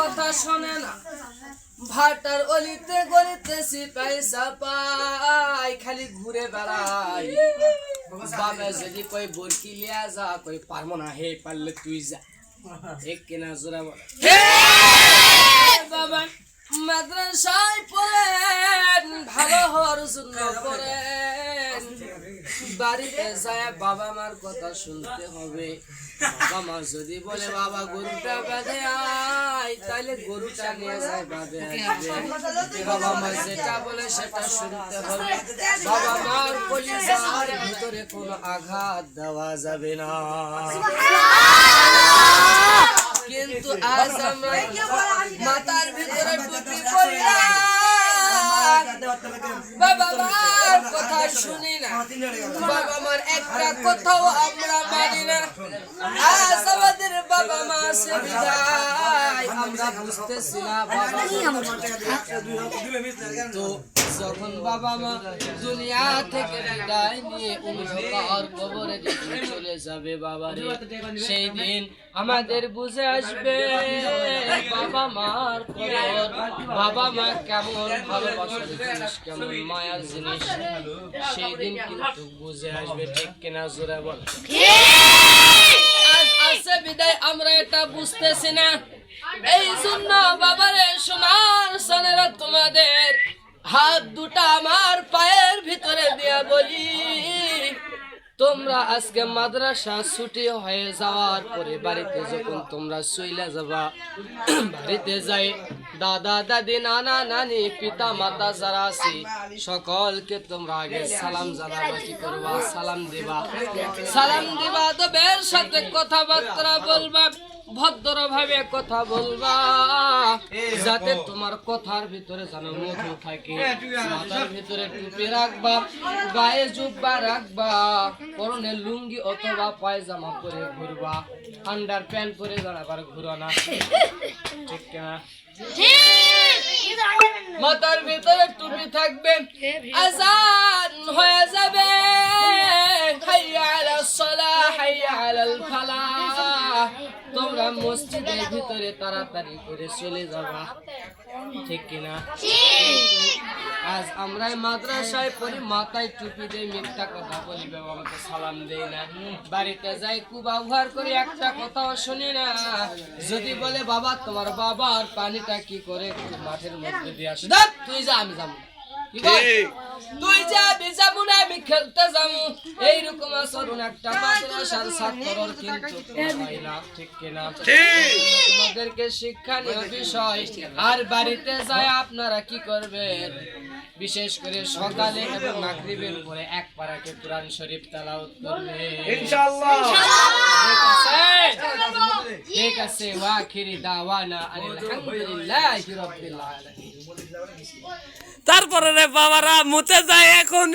কথা শোনে না ভাটার অলিতে গলিতে সিপাই সাপাই খালি ঘুরে বেড়াই বাবা যদি কই বরকি লিয়া যা কই পারবো না হে পারলে তুই যা এক কিনা জোরা বলে বাবা মাদ্রাসায় পড়েন ভালো হওয়ার জন্য পড়েন বাড়িতে যায় বাবা মার কথা শুনতে হবে বাবা মা যদি বলে বাবা গরুটা বেঁধে আয় তাহলে গরুটা নিয়ে যায় বাঁধে আসবে বাবা মা যেটা বলে সেটা শুনতে হবে বাবা মার কলিজার ভিতরে কোনো আঘাত দেওয়া যাবে না কিন্তু আজ আমরা মাথার ভিতরে টুপি পরিয়া বাবা মার কথা শুনি না বাবা মার একটা কথাও আমরা মানি না আজ আমাদের বাবা মা সে বিদায় আমরা বুঝতেছি না বাবা তো যখন বাবা মা দুনিয়া থেকে বিদায় নিয়ে অন্ধকার কবরে চলে যাবে বাবারে সেই দিন আমাদের বুঝে আসবে বাবা মার কদর বাবা মা কেমন ভালোবাসার জিনিস কেমন মায়ার জিনিস সেই দিন কিন্তু বুঝে আসবে ঠিক কিনা জোরে বল আজ আসে বিদায় আমরা এটা বুঝতেছি না এই জন্য বাবারে সোনার সোনারা তোমাদের হাত দুটা আমার পায়ের ভিতরে দিয়া বলি তোমরা আজকে মাদ্রাসা ছুটি হয়ে যাওয়ার পরে বাড়িতে যখন তোমরা চলে যাবা বাড়িতে যাই দাদা দাদি নানা নানি পিতা মাতা যারা আছে সকলকে তোমরা আগে সালাম জানাবা কি করবা সালাম দিবা আদবের সাথে কথাবার্তা বলবা ভদ্রভাবে কথা বলবা যাতে তোমার কথার ভিতরে যেন মধু থাকে মাথার ভিতরে টুপি রাখবা গায়ে জুব্বা রাখবা পরনে লুঙ্গি অথবা পায়জামা পরে ঘুরবা আন্ডার প্যান্ট পরে আবার ঘুরো না ঠিক না মাথার ভিতরে টুপি থাকবে আজান হয়ে যাবে হাইয়া আলাস সালাহ হাইয়া আলাল ফালাহ তোমরা মসজিদের ভিতরে তাড়াতাড়ি করে চলে যাবা ঠিক কিনা আজ আমরা মাদ্রাসায় পড়ি মাথায় টুপি দিয়ে মিথ্যা কথা বলি বাবা আমাকে সালাম দেয় না বাড়িতে যাই খুব ব্যবহার করি একটা কথাও শুনি না যদি বলে বাবা তোমার বাবার পানিটা কি করে মাঠের মধ্যে দিয়ে আসে তুই যা আমি যাবো তুই যাবি যাবো না আমি খেলতে যাবো এইরকম আচরণ একটা মাদ্রাসার ছাত্রর কিন্তু ঠিক কিনা তোমাদেরকে শিক্ষা নেওয়ার বিষয় আর বাড়িতে যায় আপনারা কি করবেন বিশেষ করে সকালে এবং মাগরিবের পরে এক পারাকে কুরআন শরীফ তেলাওয়াত করবেন ইনশাআল্লাহ ঠিক আছে ওয়া আখিরি দাওয়ানা আলহামদুলিল্লাহি রাব্বিল আলামিন তারপরে রে বাবারা মুতে যায় এখন